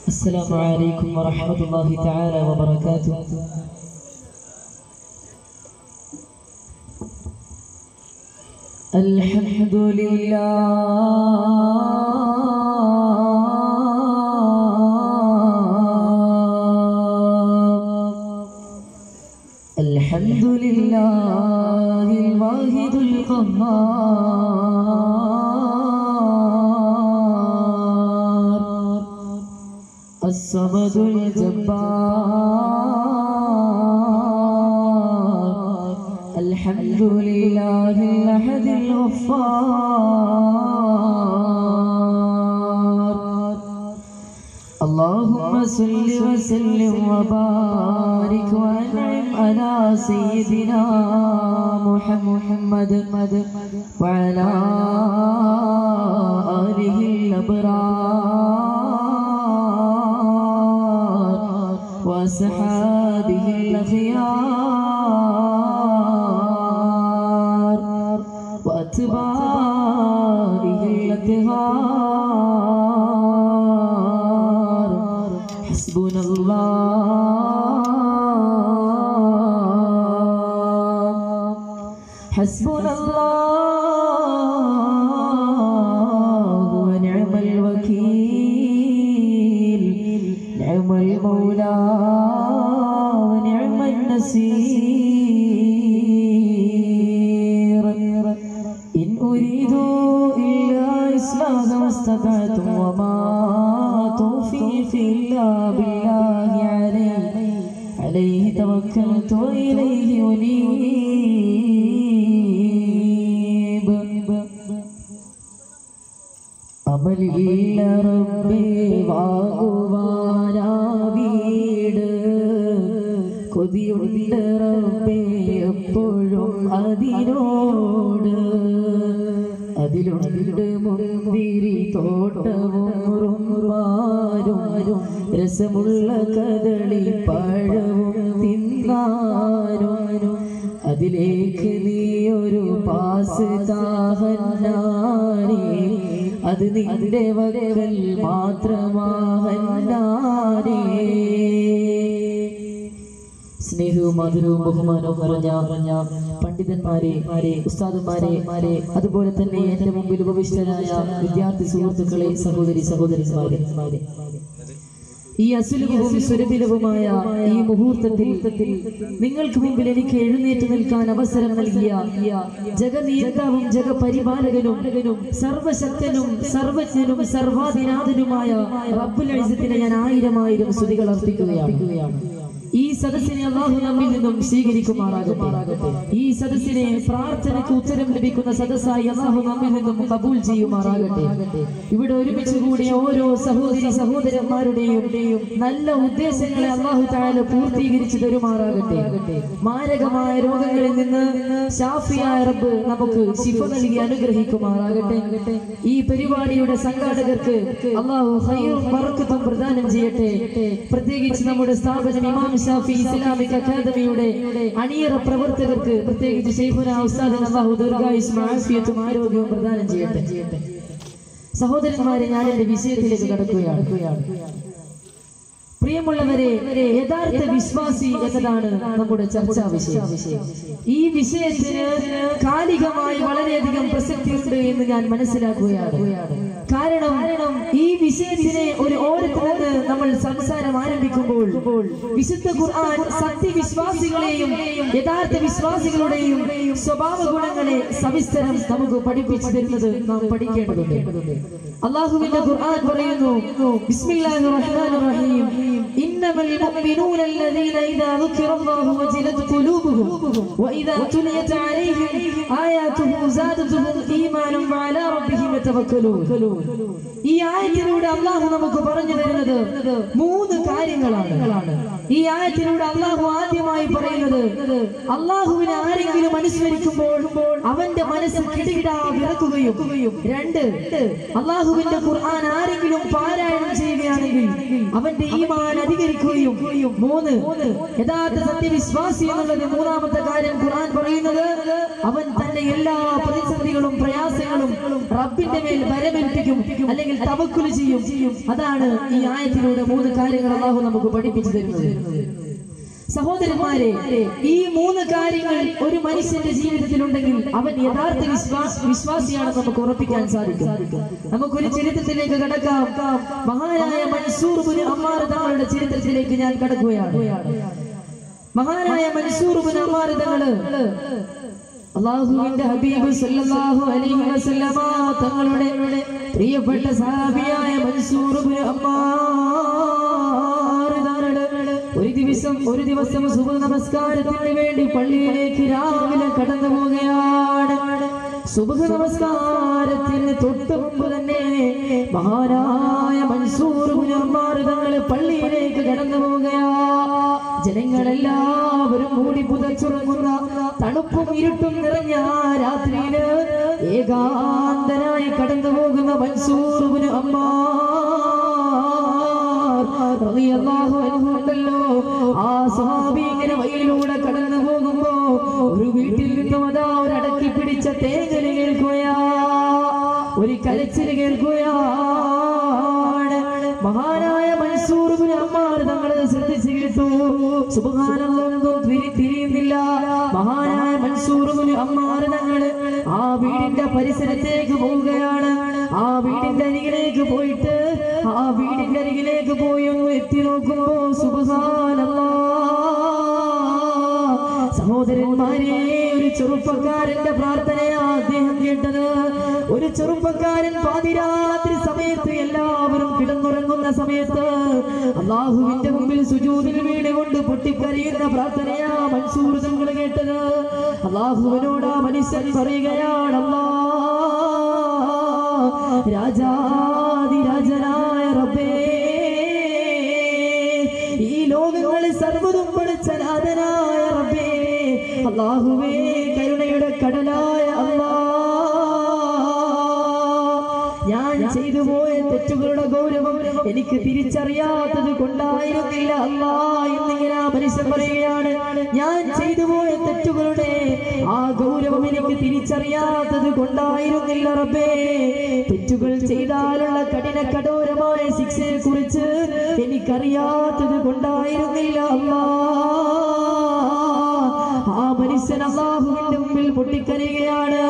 السلام عليكم ورحمة الله تعالى وبركاته. الحمد لله الحمد لله الواحد القهار الصمد الجبار الحمد لله الأحد الغفار. اللهم صل وسلم وبارك وانعم على سيدنا محمد وعلى آله الأبرار وأصحابه الأخيار وأتباعه الأطهار. حسبنا الله حسبنا الله ونعم الوكيل، نعم المولى ونعم النصير. إن أريدوا إلا إصلاحا ما استطعت وما توفيقي إلا بالله عليه توكلت وإليه أنيب. അമലില്ല റബ്ബേ വാങ്ങുവാനാ വീട്, കൊതിയുണ്ട് റബ്ബേ എപ്പോഴും അതിനോട്. അതിലുണ്ട് മുന്തിരി തോട്ടവും റുമ്മാരും രസമുള്ള കദളി പഴവും തിന്നാനും. അതിലേക്ക് നീ ഒരു പാസ് താഹന്നാനേ, അത് നിന്റെ വകകൾ മാത്രമാഹന്നാനേ. സ്നേഹവും മധുരവും ബഹുമാനവും നിറഞ്ഞ പണ്ഡിതന്മാരെ, ഉസ്താദന്മാരെ, അതുപോലെ തന്നെ എന്റെ മുമ്പിൽ ഉപവിഷ്ടരായ വിദ്യാർത്ഥി സുഹൃത്തുക്കളെ, സഹോദരന്മാരെ, ഈ അസുലഭവും സുരഭിലവുമായ ഈ മുഹൂർത്തത്തിൽ നിങ്ങൾക്ക് മുമ്പിൽ എനിക്ക് എഴുന്നേറ്റ് നിൽക്കാൻ അവസരം നൽകിയ ജഗനിയന്താവും ജഗപരിപാലകനും സർവശക്തനും സർവജ്ഞനും സർവാധിനാഥനുമായ റബ്ബുൽ ഇസ്സത്തിനെ ഞാൻ ആയിരം സ്തുതികൾ അർപ്പിക്കുകയാണ്. ഈ സദസ്സിനെ അല്ലാഹു നമ്മിൽ നിന്നും സ്വീകരിക്കുമാറാകട്ടെ. ഈ സദസ്സിനെ പ്രാർത്ഥനയ്ക്ക് ഉത്തരം ലഭിക്കുന്ന സദസ്സായി അല്ലാഹു നമ്മിൽ നിന്നും കബൂൽ ചെയ്യുമാറാകട്ടെ. ഇവിടെ ഒരുമിച്ച് കൂടിയ ഓരോ സഹോദരന്മാരുടെയും നല്ല ഉദ്ദേശങ്ങളെ അല്ലാഹു തആല പൂർത്തീകരിച്ചു തരുമാറാകട്ടെ. മാരകമായ രോഗങ്ങളിൽ നിന്ന് ശാഫിയായ റബ്ബ് നമുക്ക് ശിഫ നൽകി അനുഗ്രഹിക്കുമാറാകട്ടെ. ഈ പരിപാടിയുടെ സംഘാടകർക്ക് അല്ലാഹു ഖൈറും ബറക്കത്തും പ്രദാനം ചെയ്യട്ടെ. പ്രത്യേകിച്ച് നമ്മുടെ സ്ഥാപനം ഇമാം ഷാഫി ഇസ്ലാമിക് അക്കാദമിയുടെ അണിയറ പ്രവർത്തകർക്ക്, പ്രത്യേകിച്ച് ശൈഖുനാ ഉസ്താദിന് അല്ലാഹു ദീർഘായുസ്സും ആഫിയത്തും ആരോഗ്യവും പ്രദാനം ചെയ്യട്ടെ. സഹോദരന്മാരെ, ഞാൻ എന്റെ വിഷയത്തിലേക്ക് കടക്കുകയാണ്. പ്രിയമുള്ളവരെ, യഥാർത്ഥ വിശ്വാസി എന്നതാണ് നമ്മുടെ ചർച്ചാ വിഷയം. ഈ വിഷയത്തിന് കാലികമായി വളരെയധികം പ്രസക്തിയുണ്ട് എന്ന് ഞാൻ മനസ്സിലാക്കുകയാണ്. കാരണം ഈ വിഷയത്തിനെ ഒരു ഓരത്തിൽ നിന്ന് നമ്മൾ സംസാരം ആരംഭിക്കുമ്പോൾ വിശുദ്ധ ഖുർആൻ സത്യവിശ്വാസികളെയും യഥാർത്ഥ വിശ്വാസികളുടെയും സ്വഭാവ ഗുണങ്ങളെ സവിസ്തരം നമുക്ക് പഠിപ്പിച്ചു തരുന്നത് നാം പഠിക്കേണ്ടതുണ്ട്. അല്ലാഹുവിന്റെ ഖുർആൻ പറയുന്നു, ബിസ്മില്ലാഹിർ റഹ്മാനിർ റഹീം, ഇന്നമൽ മുഅ്മിനൂന അല്ലദീന ഇദാ ദുകിറല്ലാഹു വജിലത് ഖുലൂബുഹും വഇദാ തുലിയത് അലൈഹിം ആയാതുഹു സാദതുഹും ഈമാനം വഅലാ റബ്ബിഹിം യതവക്കലൂൻ. ഈ ആയത്തിലൂടെ അല്ലാഹു നമുക്ക് പറഞ്ഞു തരുന്നത് 3 കാര്യങ്ങളാണ്. ഈ ആയത്തിലൂടെ അല്ലാഹു ആദ്യമായി പറയുന്നത്, അല്ലാഹുവിനെ ആരെങ്കിലും അനുസ്മരിക്കുമ്പോൾ അവന്റെ മനസ്സ് കിടുകിടാ വിറക്കുകയും, 2, അല്ലാഹുവിന്റെ ഖുർആൻ ആരെങ്കിലും പാരായണം ചെയ്യുകയാണെങ്കിൽ അവന്റെ ഈമാൻ അധികരിക്കുകയും, 3 യഥാർത്ഥ സത്യവിശ്വാസി എന്നുള്ളത് മൂന്നാമത്തെ കാര്യം ഖുർആൻ പറയുന്നത് അവൻ തന്റെ എല്ലാ പ്രതിസന്ധികളും പ്രയാസങ്ങളും റബ്ബിന്റെ മേൽ വരമേൽപ്പിക്കും, അല്ലെങ്കിൽ തവക്കുൽ ചെയ്യും. അതാണ് ഈ ആയത്തിലൂടെ 3 കാര്യങ്ങൾ അല്ലാഹു നമുക്ക് പഠിപ്പിച്ചു തരുന്നത്. സഹോദരന്മാരെ, ഈ 3 കാര്യങ്ങൾ ഒരു മനുഷ്യന്റെ ജീവിതത്തിലുണ്ടെങ്കിൽ അവൻ യഥാർത്ഥ വിശ്വാസിയാണെന്ന് നമുക്ക് ഉറപ്പിക്കാൻ സാധിക്കും. നമുക്കൊരു ചരിത്രത്തിലേക്ക് കടക്കാം. മഹാനായ മൻസൂർ ഇബ്നു അമ്മാർ തങ്ങളുടെ ചരിത്രത്തിലേക്ക് ഞാൻ കടക്കുകയാണ്. മഹാനായ മൻസൂർ ഇബ്നു അമ്മാർ തങ്ങള് അല്ലാഹുവിന്റെ ഹബീബ് സല്ലല്ലാഹു അലൈഹി വസല്ലമ തങ്ങളുടെ പ്രിയപ്പെട്ട സഹാബിയായ മൻസൂർ ഇബ്നു അമ്മാർ തങ്ങളുടെ ഒരു ദിവസം സുബ്ഹ് നമസ്കാരത്തിന് വേണ്ടി പള്ളിയിലേക്ക് രാവിലെ കടന്നു പോവുകയാണ്. സുബ്ഹ് നമസ്കാരത്തിന് തൊട്ട് മുമ്പ് തന്നെ മഹാനായ മൻസൂർ ഇബ്നു അമ്മാർ തങ്ങൾ പള്ളിയിലേക്ക് കടന്നു പോവുകയാണ്. ജനങ്ങളെല്ലാവരും മൂടി പുതച്ചുറങ്ങുന്ന തണുപ്പും ഇരുട്ടും നിറഞ്ഞ രാത്രിയില് ഏകാന്തനായി കടന്നു പോകുന്ന മൻസൂർ ഇബ്നു അമ്മാർ റളിയല്ലാഹു അൻഹു ഉണ്ടല്ലോ, ആ സ്വഹാബി ഇങ്ങനെ വഴിയിലൂടെ കടന്നു പോകുമ്പോ ഒരു വീട്ടിൽ നിന്നും അതാ ഒരു അടക്കി പിടിച്ച തേങ്ങല് കേൾക്കുകയാ, ഒരു കരച്ചില് കേൾക്കുകയാണ്. മഹാനായ മൻസൂർ ഇബ്നു അമ്മാർ തങ്ങൾ ശ്രദ്ധിച്ചു കേട്ടു. സുബ്ഹാനല്ലാഹ്, തിരിയുന്നില്ല. മഹാനായ മൻസൂർ ഇബ്നു അമ്മാർ തങ്ങൾ ആ വീടിന്റെ പരിസരത്തേക്ക് പോവുകയാണ്. ആ വീടിന്റെ അരികിലേക്ക് പോയിട്ട് ആ വീടിന്റെ അരികിലേക്ക് പോയി ഒന്ന് എത്തി നോക്കുമ്പോ സുബ്ഹാനല്ലാഹ്, സഹോദരന്മാരെ, ഒരു ചെറുപ്പക്കാരന്റെ പ്രാർത്ഥനയാ അദ്ദേഹം കേട്ടത്. ഒരു ചെറുപ്പക്കാരൻ പാതിരാത്രി സമയത്ത് എല്ലാവരും കിടന്നുറങ്ങുന്ന സമയത്ത് അല്ലാഹുവിന്റെ മുമ്പിൽ സുജൂദിൽ വീണുകൊണ്ട് പൊട്ടിക്കരയുന്ന പ്രാർത്ഥനയാ മൻസൂർ തങ്ങൾ കേട്ടത്. അല്ലാഹുവിനോട് ആ മനുഷ്യൻ പറയുകയാണ്, അല്ലാഹ്, രാജാതിരാജനായ റബ്ബേ, ഈ ലോകങ്ങളിൽ സർവ്വതും പഠിച്ച നാഥനായ റബ്ബേ, അല്ലാഹുവേ, കരുണയുടെ കടലായ അല്ലാഹ്, ഞാൻ ചെയ്തു പോയ തെറ്റുകളുടെ ഗൗരവം എനിക്ക് തിരിച്ചറിയാത്തത് കൊണ്ടായിരുന്നില്ല അല്ലാഹ് എന്നിങ്ങനെ ആ മനുഷ്യൻ പറയുകയാണ്. ഞാൻ ചെയ്തു പോയ തെറ്റുകളുടെ ആ ഗൗരവം എനിക്ക് തിരിച്ചറിയാത്തത് കൊണ്ടായിരുന്നില്ല റബ്ബേ. തെറ്റുകൾ ചെയ്താലുള്ള കഠോരമായ ശിക്ഷയെ കുറിച്ച് എനിക്കറിയാത്തത് കൊണ്ടായിരുന്നില്ല അല്ലാഹ്. ആ മനുഷ്യൻ അല്ലാഹുവിന്റെ മുമ്പിൽ പൊട്ടിക്കരയുകയാണ്.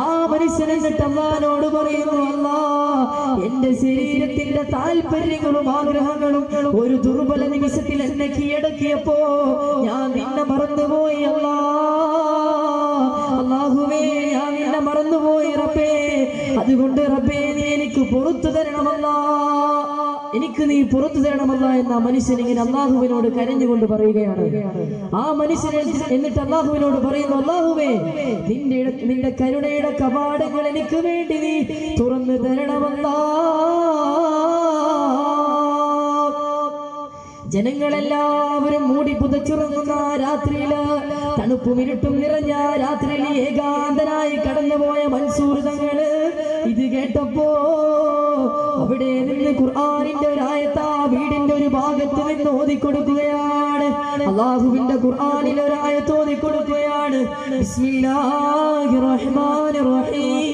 ആ മനുഷ്യൻ എന്നിട്ട് അല്ലാഹുവിനോട് പറയുന്നു, അല്ലാഹ്, എന്റെ ശരീരത്തിന്റെ താല്പര്യങ്ങളും ആഗ്രഹങ്ങളും ഒരു ദുർബല നിമിഷത്തിൽ എന്നെ കീഴടക്കിയപ്പോ ഞാൻ നിന്നെ മറന്നുപോയി അല്ലാഹ്. അല്ലാഹുവേ, ഞാൻ നിന്നെ മറന്നുപോയി റബ്ബേ. അതുകൊണ്ട് റബ്ബേ, നീ എനിക്ക് പുറത്തു തരണമല്ലാ, എനിക്ക് നീ പുറത്തു തരണമല്ല എന്ന മനുഷ്യൻ ഇങ്ങനെ അല്ലാഹുവിനോട് കരഞ്ഞുകൊണ്ട് പറയുകയാണ്. ആ മനുഷ്യൻ എന്നിട്ട് അല്ലാഹുവിനോട് പറയുന്നു, അല്ലാഹുവേ, നിന്റെ കരുണയുടെ കവാടങ്ങൾ എനിക്ക് വേണ്ടി നീ തുറന്നു തരണമല്ലാ. ജനങ്ങളെല്ലാവരും മൂടി പുതച്ചുറങ്ങുന്ന രാത്രിയില്, തണുപ്പും ഇരുട്ടും നിറഞ്ഞ രാത്രിയിൽ ഏകാന്തനായി കടന്നുപോയ മൻസൂർ തങ്ങള് ഇത് കേട്ടപ്പോ അവിടെ നിന്ന് ഖുർആനിന്റെ ഒരു ആയത്ത് ആ വീടിന്റെ ഒരു ഭാഗത്ത് നിന്ന് ഓതിക്കൊടുക്കുകയാണ്. അല്ലാഹുവിന്റെ ഖുർആനിൽ ഒരു ആയത്ത് ഓതിക്കൊടുക്കുകയാണ്. ബിസ്മില്ലാഹിർ റഹ്മാനിർ റഹീം.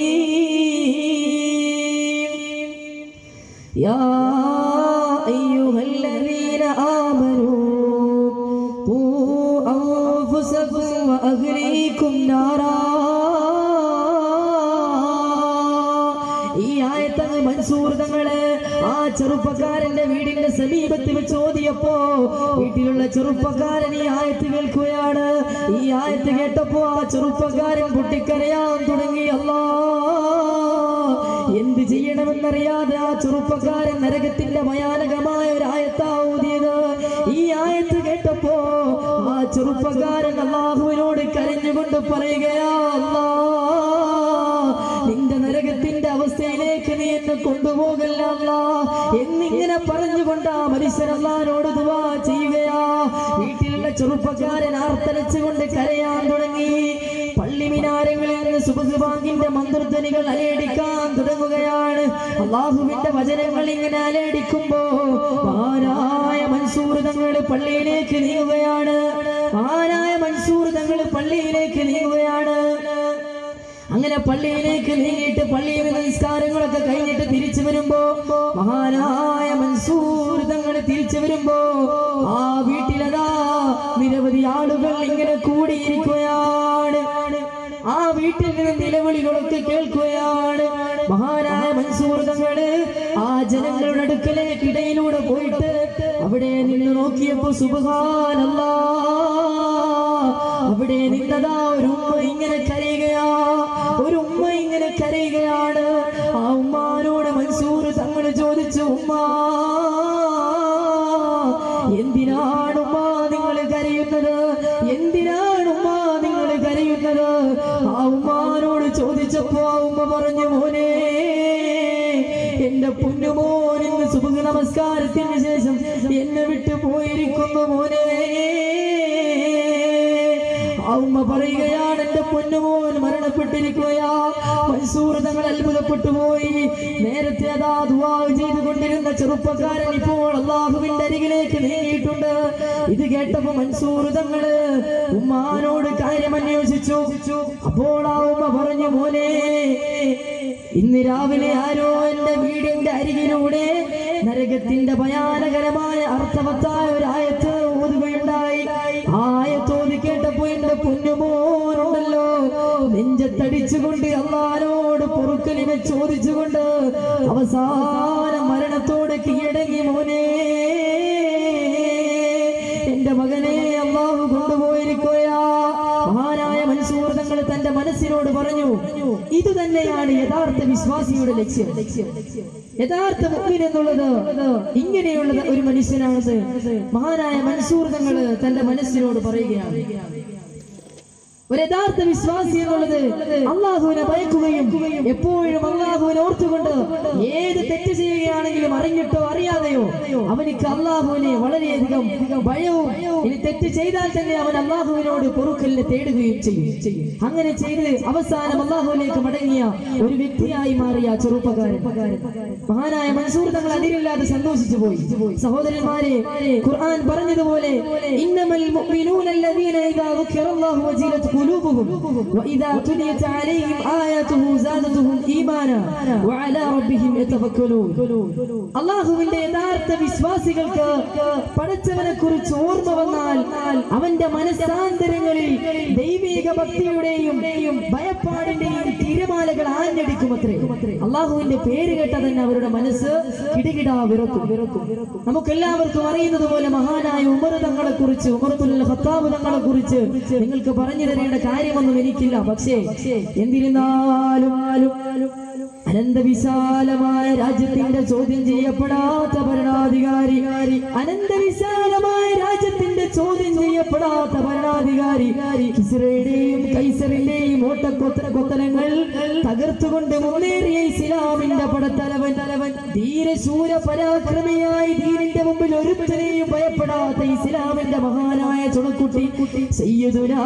യാ അയ്യുഹല്ലദീന ആമനൂ ഖൂ അൻഫുസകും വഅഹ്ലീകും നാറാ. ഈ ആയത്ത് മൻസൂർ തങ്ങള് ആ ചെറുപ്പക്കാരന്റെ വീടിന്റെ സമീപത്ത് വെച്ച് ഓതിയപ്പോ വീട്ടിലുള്ള ചെറുപ്പക്കാരൻ ഈ ആയത്ത് കേൾക്കുകയാണ്. ഈ ആയത്ത് കേട്ടപ്പോ ആ ചെറുപ്പക്കാരൻ പൊട്ടിക്കരയാൻ തുടങ്ങി. അല്ലാഹ്, എന്ത് ചെയ്യണമെന്നറിയാതെ ആ ചെറുപ്പക്കാരൻ നരകത്തിന്റെ ഭയാനകമായ ഒരു ആയത്താ ഓതിയത്. ഈ ആയത്ത് കേട്ടപ്പോ ആ ചെറുപ്പക്കാരൻ അല്ലാഹുവിനോട് കരഞ്ഞുകൊണ്ട് പറയുകയാ, അല്ലാഹ്, നിന്റെ നരകത്തിന്റെ അവസ്ഥയിലേക്ക് നീ എന്നെ കൊണ്ടുപോകല്ല അല്ലാഹ് എന്നിങ്ങനെ പറഞ്ഞുകൊണ്ട് ആ മനുഷ്യൻ അല്ലാഹുവിനോട് ദുആ ചെയ്യുകയാ. വീട്ടിലുള്ള ചെറുപ്പക്കാരൻ ആർത്തലച്ചുകൊണ്ട് കരയാൻ തുടങ്ങി. പള്ളി മിനാരങ്ങളിൽ നിന്ന് സുബ്ഹ് ബാങ്കിന്റെ മന്ത്രധ്വനികൾ അലയടിക്കാൻ തുടങ്ങുകയാണ്. അല്ലാഹുവിന്റെ വചനങ്ങൾ ഇങ്ങനെ അലയടിക്കുമ്പോ മഹാനായ മൻസൂർ തങ്ങൾ പള്ളിയിലേക്ക് നീങ്ങുകയാണ്. മഹാനായ മൻസൂർ തങ്ങൾ പള്ളിയിലേക്ക് നീങ്ങുകയാണ്. അങ്ങനെ പള്ളിയിലേക്ക് നീങ്ങിയിട്ട് പള്ളിയിൽ നിന്ന് നിസ്കാരങ്ങളൊക്കെ കഴിഞ്ഞിട്ട് തിരിച്ചു വരുമ്പോ മഹാനായ മൻസൂർ തങ്ങൾ തിരിച്ചു വരുമ്പോ ആ വീട്ടിലതാ നിരവധി ആളുകൾ ഇങ്ങനെ കൂടിയിരിക്കുകയാണ്. ആ വീട്ടിൽ നിന്ന് നിലവിളികളൊക്കെ കേൾക്കുകയാണ്. മഹാനായ മൻസൂർ തങ്ങള് ആ ജനങ്ങളുടെ അടുക്കലേക്ക് ഇടയിലൂടെ പോയിട്ട് അവിടെ നിന്ന് നോക്കിയപ്പോ സുബ്ഹാനല്ലാഹ്, അവിടെ നിന്നതാ ഒരു ഉമ്മ ഇങ്ങനെ കരയുകയാ. ഒരു ഉമ്മ ഇങ്ങനെ കരയുകയാണ്. ആ ഉമ്മാനോട് മൻസൂർ തങ്ങൾ ചോദിച്ചു, ഉമ്മ എന്തിനാണ് ഉമ്മ നിങ്ങൾ കരയുന്നത്? എന്തിനാണ് ഉമ്മ നിങ്ങൾ കരയുന്നത്? ആ ഉമ്മാനോട് ചോദിച്ചപ്പോ ആ ഉമ്മ പറഞ്ഞു, മോനെ, എന്റെ പൊന്നുമോൻ ഇന്ന് സുബ്ഹ് നമസ്കാരത്തിന് ശേഷം എന്നെ വിട്ടു പോയിരിക്കുന്നു മോനെ. ആ ഉമ്മ പറയുകയാണ്, എന്റെ പൊന്നുമോൻ മരണപ്പെട്ടിരിക്കുകയാ. മൻസൂർ തങ്ങൾ അത്ഭുതപ്പെട്ടു പോയി. നേരത്തെ അതാ ദുആ ചെയ്തുകൊണ്ടിരുന്ന ചെറുപ്പക്കാരൻ ഇപ്പോൾ അല്ലാഹുവിന്റെ അരികിലേക്ക് നീങ്ങിയിട്ടുണ്ട്. ഇത് കേട്ടപ്പോ മൻസൂർ തങ്ങള് ഉമ്മാനോട് കാര്യം അന്വേഷിച്ചു. അപ്പോൾ ആ ഉമ്മ പറഞ്ഞു, മോനെ, ഇന്ന് രാവിലെ ആരോ എന്റെ വീടിന്റെ അരികിലൂടെ നരകത്തിന്റെ ഭയാനകരമായ അർത്ഥവത്തായ ഒരു ആയത്ത് ഓതുകയുണ്ടായി. ആയത്തോതി കേട്ടപ്പോ എന്റെ പൊന്നുമോനുണ്ടല്ലോ നെഞ്ചത്തടിച്ചുകൊണ്ട് അല്ലാഹുവോട് പൊറുക്കലിനെ ചോദിച്ചുകൊണ്ട് അവസാന മരണത്തോട് കീഴടങ്ങി. മോനെ, എന്റെ മകനെ അല്ലാഹു കൊണ്ടുപോയിരിക്കുകയാ. മഹാനായ മൻസൂർ തങ്ങൾ തന്റെ മനസ്സിനോട് പറഞ്ഞു, ഇത് തന്നെയാണ് യഥാർത്ഥ വിശ്വാസിയുടെ ലക്ഷ്യം. യഥാർത്ഥ മുഅ്മിൻ എന്നുള്ളത് ഇങ്ങനെയുള്ള ഒരു മനുഷ്യനാണ്. മഹാനായ മൻസൂർ തങ്ങൾ തന്റെ മനസ്സിനോട് പറയുകയാണ്, ഒരു യഥാർത്ഥ വിശ്വാസി എന്നുള്ളത് അള്ളാഹുവിനെ ഭയക്കുകയും എപ്പോഴും അള്ളാഹുവിനെ ഓർത്തുകൊണ്ട് ഏത് തെറ്റ് ചെയ്യുകയാണെങ്കിലും അറിഞ്ഞിട്ടോ അറിയാതെയോ അവനിക്ക് അള്ളാഹുവിനെ വളരെയധികം ഭയവും, ഇനി തെറ്റ് ചെയ്താൽ തന്നെ അവൻ അള്ളാഹുവിനോട് പൊറുക്കലിനെ തേടുകയും ചെയ്യും. അങ്ങനെ ചെയ്ത് അവസാനം അള്ളാഹുവിലേക്ക് മടങ്ങിയ ഒരു വ്യക്തിയായി മാറിയ ചെറുപ്പക്കാരൻ മഹാനായ മൻസൂർ തങ്ങൾ അതിരില്ലാതെ സന്തോഷിച്ചു പോയി. സഹോദരന്മാരെ, ഖുർആൻ പറഞ്ഞതുപോലെ ഇന്നമൽ മുഅ്മിനൂന അല്ലദീന ഇദാ ദുക്കിറല്ലാഹു വജിലത് قلوبهم وإذا تليت عليهم آياته زادتهم إيمانا وعلى ربهم يتوكلون. അല്ലാഹുവിന്റെ യഥാർത്ഥ വിശ്വാസികൾക്ക് പടച്ചവനെ കുറിച്ച് ഓർമ്മ വന്നാൽ അവന്റെ മനസ്സാന്തരങ്ങളിൽ ദൈവിക ഭക്തിയുടെയും ഭയപ്പാടിന്റെയും തിരമാലകൾ ആഞ്ഞടിക്കുമത്രേ. അല്ലാഹുവിന്റെ പേര് കേട്ട തന്നെ അവരുടെ മനസ്സ് കിടുകിടാ വിറക്കും. നമുക്കെല്ലാവർക്കും അറിയുന്നത് പോലെ മഹാനായ ഉമർ തങ്ങളെ കുറിച്ച്, ഉമർ ഇബ്നുൽ ഖത്താബ് തങ്ങളെ കുറിച്ച് നിങ്ങൾക്ക് പറഞ്ഞു തരേണ്ട കാര്യമൊന്നും എനിക്കില്ല. പക്ഷേ എന്നിരുന്നാലും അനന്തവിശാലമായ രാജ്യത്തിന്റെ ചോദ്യം ചെയ്യപ്പെടാത്ത ഭരണാധികാരി, അനന്തവിശാലമായ രാജ്യത്തിന്റെ ചോദ്യം ചെയ്യപ്പെടാത്ത ഭരണാധികാരി, കിസ്റയുടെയും കൈസറിന്റെയും ഓട്ടക്കൊത്തനങ്ങൾ തകർത്തുകൊണ്ട് മുന്നേറിയ ഇസ്ലാമിന്റെ പടത്തലവൻ, ധീരശൂര പരാക്രമിയായി ദീനിന്റെ മുമ്പിൽ ഒരുത്തനെയും ഭയപ്പെടാത്ത ഇസ്ലാമിന്റെ മഹാനായ ചുണക്കുട്ടി സയ്യിദുനാ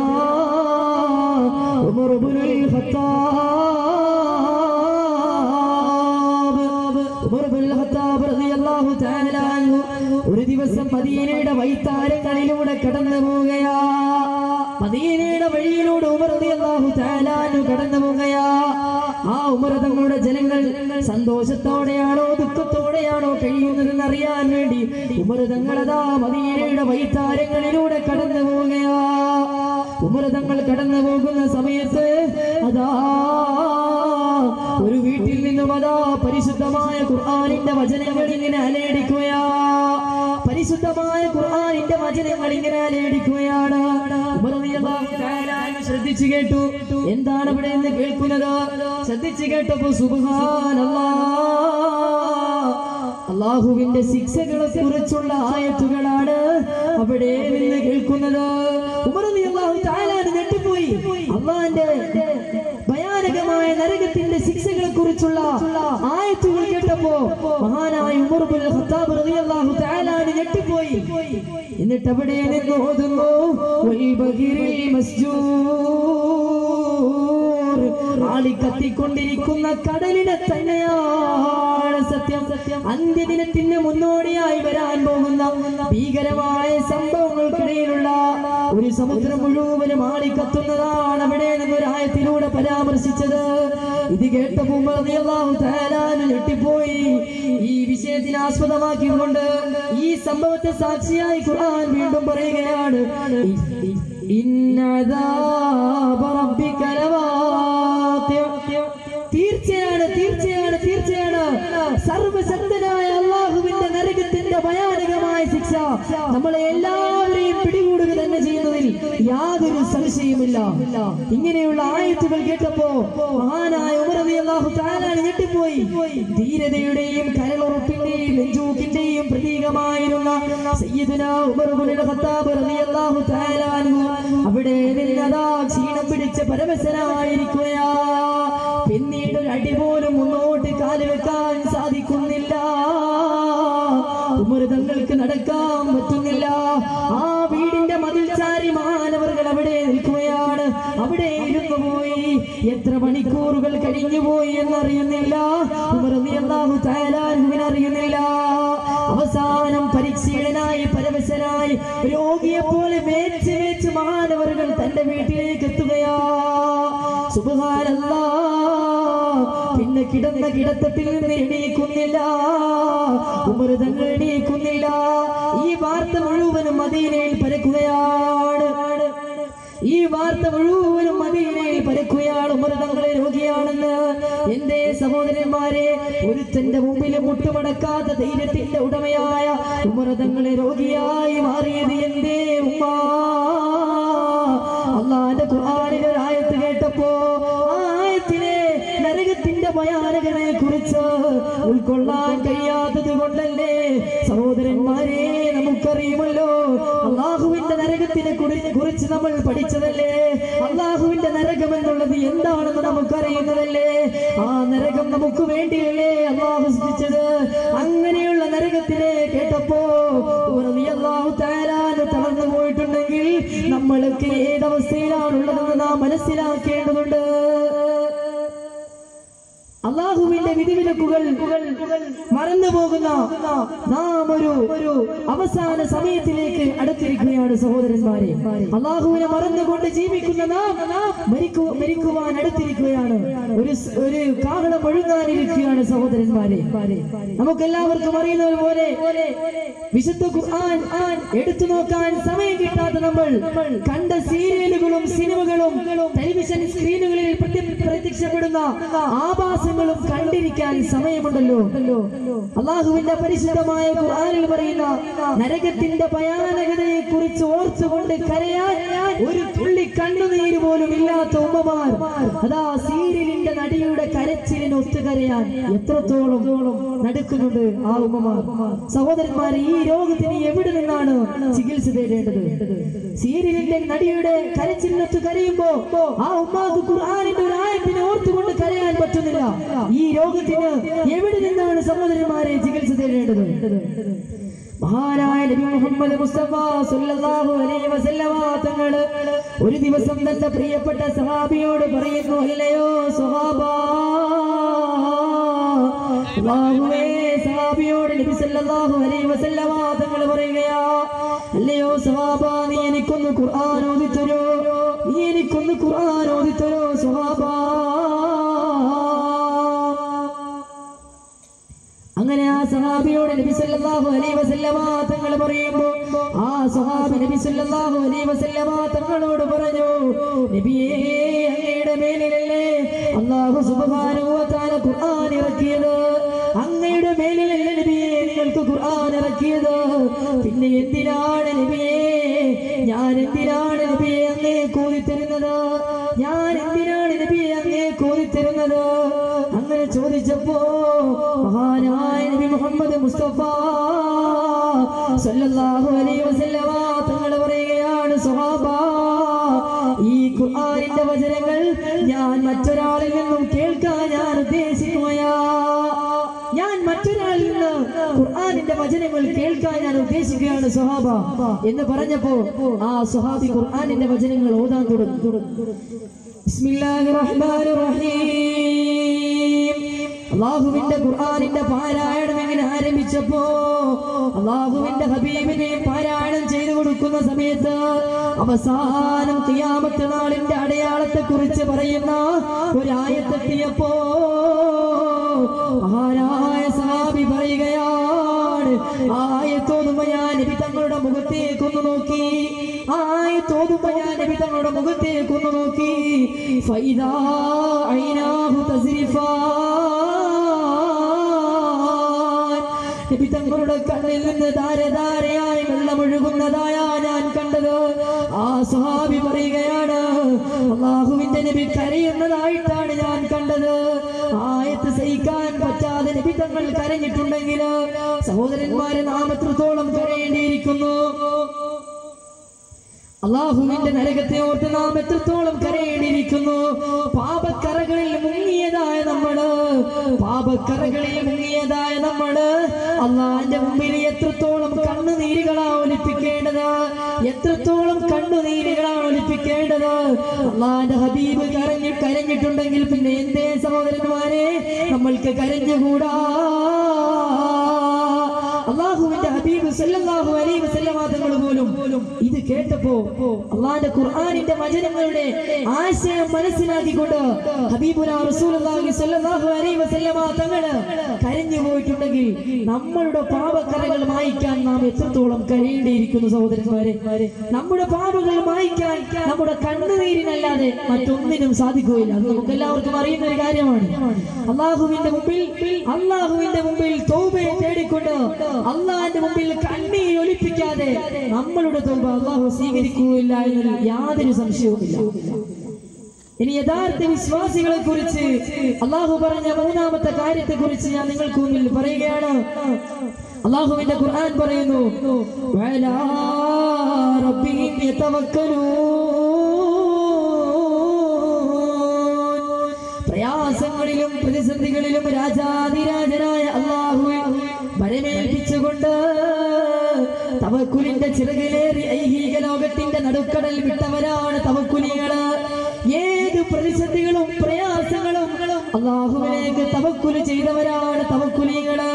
ഉമർ ഇബ്നുൽ ഖത്താബ് റളിയല്ലാഹു തആല അൻഹു ഒരു ദിവസം മദീനയുടെ വൈത്താരങ്ങളിലൂടെ കടന്നു പോവുകയാ. മദീനയുടെ വഴിയിലൂടെ ഉമർ റളിയല്ലാഹു തആല അൻഹു കടന്നു പോവുകയാ. ആ ഉമർ തങ്ങളുടെ ജനങ്ങൾ സന്തോഷത്തോടെയാണോ ദുഃഖത്തോടെയാണോ കഴിയുന്നതെന്ന് അറിയാൻ വേണ്ടി ഉമർ തങ്ങളതാ മദീനയുടെ വൈത്താരങ്ങളിലൂടെ കടന്നു പോവുകയാ. ഉമർ തങ്ങൾ കടന്നു പോകുന്ന സമയത്ത് അതാ ഒരു വീട്ടിൽ നിന്നും അതാ പരിശുദ്ധമായ ഖുർആനിന്റെ വചനങ്ങൾ ഇങ്ങനെ അലയടിക്കുകയാ. പരിശുദ്ധമായ ഖുർആനിന്റെ വചനങ്ങൾ ഇങ്ങനെ അലയടിക്കുകയാണ്. ഉമർ റളിയല്ലാഹു തആല ശ്രദ്ധിച്ചു കേട്ടു. എന്താണ് അവിടെ നിന്ന് കേൾക്കുന്നത്? ശ്രദ്ധിച്ചു കേട്ടപ്പോ സുബ്ഹാനല്ലാഹ്, അല്ലാഹുവിന്റെ ശിക്ഷകളെ കുറിച്ചുള്ള ആയത്തുകളാണ് അവിടെ നിന്ന് കേൾക്കുന്നത്. ഉമർ റളിയല്ലാഹു തആല ഞെട്ടിപ്പോയി. അല്ലാഹുവിന്റെ ഭയാനകമായ നരകത്തിന്റെ ശിക്ഷകളെ കുറിച്ചുള്ള ആയത്തുകൾ കേട്ടപ്പോ മഹാനായ ഉമർ ഇബ്നുൽ ഖത്താബ് റളിയല്ലാഹു തആല ഞെട്ടിപ്പോയി. എന്നിട്ട് അവിടെ നിന്ന് ഓതുന്നു, വൽ ബഗിരിൽ മസ്ജൂർ ആളിക്കത്തിക്കൊണ്ടിരിക്കുന്ന കടലിനെ തന്നെയാണ് സത്യം. അന്ത്യദിനത്തിന് മുന്നോടിയായി വരാൻ പോകുന്ന ഭീകരമായ സംഭവങ്ങൾക്കിടയിലുള്ള ഒരു സമുദ്രം മുഴുവനും ആളിക്കത്തുന്നതാണ് അവിടെ നിന്നൊരായത്തിലൂടെ പരാമർശിച്ചത്. ഇത് കേട്ടപ്പോൾ റളിയല്ലാഹു തആല ഞെട്ടിപ്പോയി. ഈ വിഷയത്തിനെ ആസ്പദമാക്കിക്കൊണ്ട് ഈ സംഭവത്തെ സാക്ഷിയായി ഖുർആൻ വീണ്ടും പറയുകയാണ്, ഇന്ന അദാബ റബ്ബിക ലവാഖി. തീർച്ചയാണ് സർവശക്തനായ അല്ലാഹുവിന്റെ നരകത്തിന്റെ ഭയാനകമായ ശിക്ഷ നമ്മളെ എല്ലാവരെയും പിടികൂടുക തന്നെ ചെയ്യുന്നതിൽ യാതൊരു സംശയവുമില്ല. ഇങ്ങനെയുള്ള ആയത്തുകൾ കേട്ടപ്പോ മഹാനായ ഉമർ റളിയല്ലാഹു തആല ഞെട്ടിപ്പോയി. ധീരതയുടെയും കരളുറപ്പിന്റെയും നെഞ്ചൂക്കിന്റെയും പ്രതീകമായിരുന്ന സയ്യിദുനാ ഉമർ ഇബ്നുൽ ഖത്താബ് റളിയല്ലാഹു തആല അവിടെ നിന്നതാ ക്ഷീണം പിടിച്ച പരവശനായിരിക്കുകയാ. പിന്നീട് ഒരു അടി പോലും മുന്നോട്ട് കാലുവെക്കാൻ സാധിക്കുന്നില്ല. ഉമർ തങ്ങൾക്ക് നടക്കാൻ പറ്റുന്നില്ല. ആ വീടിന്റെ മതിൽ ചാരി മാനവர்கள் അവിടെ നിൽക്കുകയാണ്. അവിടെ ഇരുന്നു പോയി. എത്ര മണിക്കൂറുകൾ കഴിഞ്ഞു പോയി എന്നറിയുന്നില്ല. ഉമർ റളിയല്ലാഹു തആല അറിയുന്നില്ല. അവസാനം പരിക്ഷീണനായി പരവശനായി രോഗിയെ പോലെ മേച്ച് മാനവர்கள் തന്റെ വീട്ടിലേക്ക് എത്തുകയാ. സുബ്ഹാനല്ലാഹ്. പിന്നെ കിടന്ന കിടത്തത്തിൽ നിന്ന് എണീക്കുന്നില്ല. ഉമർ തങ്ങൾ എണീക്കുന്നില്ല. ഈ വാർത്ത മുഴുവനും മദീനയിൽ പരക്കുകയാണ്. ഉമർ തങ്ങളെ രോഗിയാണെന്ന്. എന്റെ സഹോദരന്മാരെ, ഒരുത്തന്റെ മുമ്പിൽ മുട്ടുമടക്കാത്ത ധൈര്യത്തിന്റെ ഉടമയായ ഉമർ തങ്ങളെ രോഗിയായി മാറിയത് എന്തേ ഉമ്മ? അല്ലാഹുവിന്റെ ഖുർആനിലെ ഒരു ആയത്ത് കേട്ടപ്പോ ആ ആയത്തിലെ നരകത്തിന്റെ ഭയാനകതയെ കുറിച്ച് ഉൾക്കൊള്ളാൻ കഴിയാത്തത് കൊണ്ടല്ലേ സഹോദരന്മാരെ? നമുക്കറിയുമല്ലോ, അള്ളാഹുവിന്റെ നരകത്തിനെ കുറിച്ച് നമ്മൾ പഠിച്ചതല്ലേ. അള്ളാഹുവിന്റെ നരകം എന്നുള്ളത് എന്താണെന്ന് നമുക്കറിയുന്നതല്ലേ. ആ നരകം നമുക്ക് വേണ്ടിയല്ലേ അള്ളാഹു സൃഷ്ടിച്ചത്. അങ്ങനെയുള്ള നരകത്തിനെ കേട്ടപ്പോ റളിയല്ലാഹു തആല തളർന്നു പോയിട്ടുണ്ടെങ്കിൽ നമ്മൾക്ക് ഏതവസ്ഥയിലാണുള്ളതെന്ന് നാം മനസ്സിലാക്കേണ്ടതുണ്ട്. അള്ളാഹുവിന്റെ വിധിവിലക്കുകൾ മറന്നു പോകുന്ന നാം ഒരു അവസാന സമയത്തിലേക്ക് അടുത്തിരിക്കുകയാണ് സഹോദരന്മാരെ. അള്ളാഹുവിനെ മറന്നുകൊണ്ട് ജീവിക്കുന്ന നാം മരിക്കുവാൻ അടുത്തിരിക്കുകയാണ്. ഒരു കാഹളം ഒഴുകാനിരിക്കുകയാണ് സഹോദരന്മാരെ. നമുക്കെല്ലാവർക്കും അറിയുന്നത് പോലെ വിശുദ്ധ ഖുർആൻ എടുത്തു നോക്കാൻ സമയം കിട്ടാത്ത നമ്മൾ കണ്ട സീരിയലുകളും സിനിമകളും ടെലിവിഷൻ സ്ക്രീനുകളിൽ പ്രത്യക്ഷപ്പെടുന്ന ആഭാസങ്ങളും കണ്ടിരിക്കാൻ സമയമുണ്ടല്ലോ. അള്ളാഹുവിന്റെ പരിശുദ്ധമായ ഖുർആനിൽ പറയുന്ന നരകത്തിന്റെ ഭയാനകതയെ കുറിച്ച് ഓർത്തുകൊണ്ട് കരയാൻ ഒരു തുള്ളി കണ്ണുനീര് പോലും ഇല്ലാത്ത ഉമ്മമാർ അതാ സീരിയലിന്റെ നടിയുടെ കരച്ചിലിന് ഒത്തുകരയാൻ എത്രത്തോളം നടക്കുന്നുണ്ട് ആ ഉമ്മമാർ. സഹോദരന്മാരെ, ഈ രോഗത്തിന് എവിടെ നിന്നാണ് ചികിത്സ തേടേണ്ടത്? സീരിയലിന്റെ നടിയുടെ കരച്ചിലിനൊത്ത് കരയുമ്പോ ആ ഉമ്മാക്ക് ഖുർആനിന്റെ ഒരു ആയത്തിനെ ഓർത്തുകൊണ്ട് കരയാൻ പറ്റുന്നില്ല. ഈ രോഗത്തിന് എവിടെ നിന്നാണ് സഹോദരന്മാരെ ചികിത്സ തേടേണ്ടത്? മഹാനായ നബി മുഹമ്മദ് മുസ്തഫ സല്ലല്ലാഹു അലൈഹി വസല്ലമ തങ്ങൾ ഒരു ദിവസം തന്റെ പ്രിയപ്പെട്ട സഹാബിയോട് പറയുന്നു, അല്ലയോ സ്വഹാബാ. അല്ലാഹുവേ, സഹാബിയോട് നബി സല്ലല്ലാഹു അലൈഹി വസല്ലമ തങ്ങൾ പറയുകയാ, അല്ലയോ സ്വഹാബാ, നീ എനിക്കൊന്ന് ഖുർആൻ ഓതിത്തരോ, സ്വഹാബാ. അങ്ങനെ ആ സഹാബിയോട് നബി സല്ലല്ലാഹു അലൈഹി വസല്ലമ തങ്ങൾ പറയുമ്പോൾ ആ സ്വഹാബി നബി സല്ലല്ലാഹു അലൈഹി വസല്ലമ തങ്ങളോട് പറഞ്ഞു, നബിയേ, അങ്ങയുടെ മേലിലല്ലേ അല്ലാഹു സുബ്ഹാനഹു വ തആല ഖുർആൻ ഇറക്കിയത്? അങ്ങയുടെ മേലിലല്ലേ നബിയേ നിങ്ങൾക്ക് ഖുർആൻ ഇറക്കിയത്? പിന്നെ എന്തിനാണ് നബിയേ അങ്ങേ കോതിത്തരുന്നത്? അങ്ങനെ ചോദിച്ചപ്പോ മഹാനായ നബി മുഹമ്മദ് മുസ്തഫ സല്ലല്ലാഹു അലൈഹി വസല്ലമ തങ്ങൾ പറയുകയാണ്, സ്വഹാബാ, ഈ ഖുർആനിന്റെ വചനങ്ങൾ ഞാൻ മറ്റൊരാളിൽ നിന്നും കേൾക്കാൻ ഞാൻ ഉദ്ദേശിക്കുകയാ. മറ്റൊരാളിൽ നിന്ന് ഖുർആനിന്റെ വചനങ്ങൾ കേൾക്കാൻ ഞാൻ ഉദ്ദേശിക്കുകയാണ് സ്വഹാബ എന്ന് പറഞ്ഞപ്പോ ആ സ്വഹാബി ഖുർആനിന്റെ വചനങ്ങൾ ഓതാൻ തുടങ്ങി. ബിസ്മില്ലാഹിർ റഹ്മാനിർ റഹീം. അല്ലാഹുവിന്റെ ഖുർആനിന്റെ പാരായണം എങ്ങനെ ആരംഭിച്ചപ്പോ അല്ലാഹുവിന്റെ ഹബീബിനെ പാരായണം ചെയ്തു കൊടുക്കുന്ന സമയത്ത് അവസാനം ഖിയാമത്ത് നാളിന്റെ അടയാളത്തെ കുറിച്ച് പറയുന്ന ഒരായത്തെത്തിയപ്പോ മഹാനായ സഹാബി പറയുകയാണ്, ആയത്തോതുമ്പോ ഞാൻ നബി തങ്ങളുടെ മുഖത്തേക്കൊന്നു നോക്കി, ആയത്തോതുമ്പോ ഞാൻ നബി തങ്ങളുടെ മുഖത്തേക്കൊന്നു നോക്കി, ഫൈദാ ഐനാഹു തസ്രിഫാൻ, നബി തങ്ങളുടെ കണ്ണിൽ നിന്ന് ധാരധാരയായി വെള്ളമൊഴുകുന്നതായ ഞാൻ കണ്ടത്. ആ സ്വഹാബി പറയുകയാണ്, അല്ലാഹുവിന്റെ നബി കരയുന്നതായിട്ടാണ് ഞാൻ കണ്ടത്. ആയത്ത് സഹിക്കാൻ പറ്റാതെ നബി തങ്ങൾ കരഞ്ഞിട്ടുണ്ടെങ്കിൽ സഹോദരന്മാരെ നാം എത്രത്തോളം കരയേണ്ടിയിരിക്കുന്നു. അല്ലാഹുവിന്റെ നരകത്തെ ഓർത്ത് നാം എത്രത്തോളം കരയേണ്ടിയിരിക്കുന്നു. പാപക്കറകളിൽ മുങ്ങിയതായ നമ്മള് അള്ളാന്റെ മുമ്പിൽ എത്രത്തോളം കണ്ണുനീരുകളാ ഒലിപ്പിക്കേണ്ടത്, എത്രത്തോളം കണ്ണുനീരുകളാ ഒലിപ്പിക്കേണ്ടത്. അള്ളാന്റെ ഹബീബ് കരഞ്ഞിട്ടുണ്ടെങ്കിൽ പിന്നെ എന്തേ സഹോദരന്മാരെ നമ്മൾക്ക് കരഞ്ഞുകൂടാ? അല്ലാഹുവിന്റെ ഹബീബ് സല്ലല്ലാഹു അലൈഹി വസല്ലമ തങ്ങൾ പോലും ഇത് കേട്ടപ്പോ അള്ളാന്റെ ഖുർആനിന്റെ വചനങ്ങളുടെ ആശയം മനസ്സിലാക്കിക്കൊണ്ട് ഹബീബുനാ റസൂലുള്ളാഹി സല്ലല്ലാഹു അലൈഹി വസല്ലമ തങ്ങൾ കരഞ്ഞു പോയിട്ടുണ്ടെങ്കിൽ നമ്മളുടെ പാപക്കറകൾ മായ്ക്കാൻ നാം എത്രത്തോളം കരയേണ്ടിയിരിക്കുന്നു സഹോദരന്മാരെ. നമ്മുടെ പാപങ്ങൾ മായ്ക്കാൻ നമ്മുടെ കണ്ണുനീരിനല്ലാതെ മറ്റൊന്നിനും സാധിക്കുകയില്ല. അത് നമുക്ക് എല്ലാവർക്കും അറിയുന്ന ഒരു കാര്യമാണ്. അള്ളാഹുവിന്റെ മുമ്പിൽ തൗബയെ തേടിക്കൊണ്ട് അള്ളാഹിന്റെ മുമ്പിൽ കണ്ണീർ ഒലിപ്പിക്കാതെ നമ്മളുടെ തൗബ അള്ളാഹു സ്വീകരിക്കുകയില്ല എന്നതിൽ യാതൊരു സംശയവുമില്ല. ഇനി യഥാർത്ഥ വിശ്വാസികളെ കുറിച്ച് അള്ളാഹു പറഞ്ഞ മൂന്നാമത്തെ കാര്യത്തെ കുറിച്ച് ഞാൻ നിങ്ങൾക്ക് മുന്നിൽ പറയുകയാണ്. അള്ളാഹുവിന്റെ ഖുർആൻ പറയുന്നു, വഅലാ റബ്ബിഹിം യതവക്കലൂൻ, പ്രയാസങ്ങളിലും പ്രതിസന്ധികളിലും രാജാധിരാജനായ അള്ളാഹുവെ ഭരമേൽപ്പിച്ചുകൊണ്ട് തവക്കുലിന്റെ ചിറകിലേറി ഐഹിക ലോകത്തിന്റെ നടുക്കടൽ വിട്ടവരാണ് തവക്കുലികള്. ഏത് പ്രതിസന്ധികളും പ്രയാസങ്ങളും അള്ളാഹുവിലേക്ക് തവക്കുല് ചെയ്തവരാണ് തവക്കുലികള്.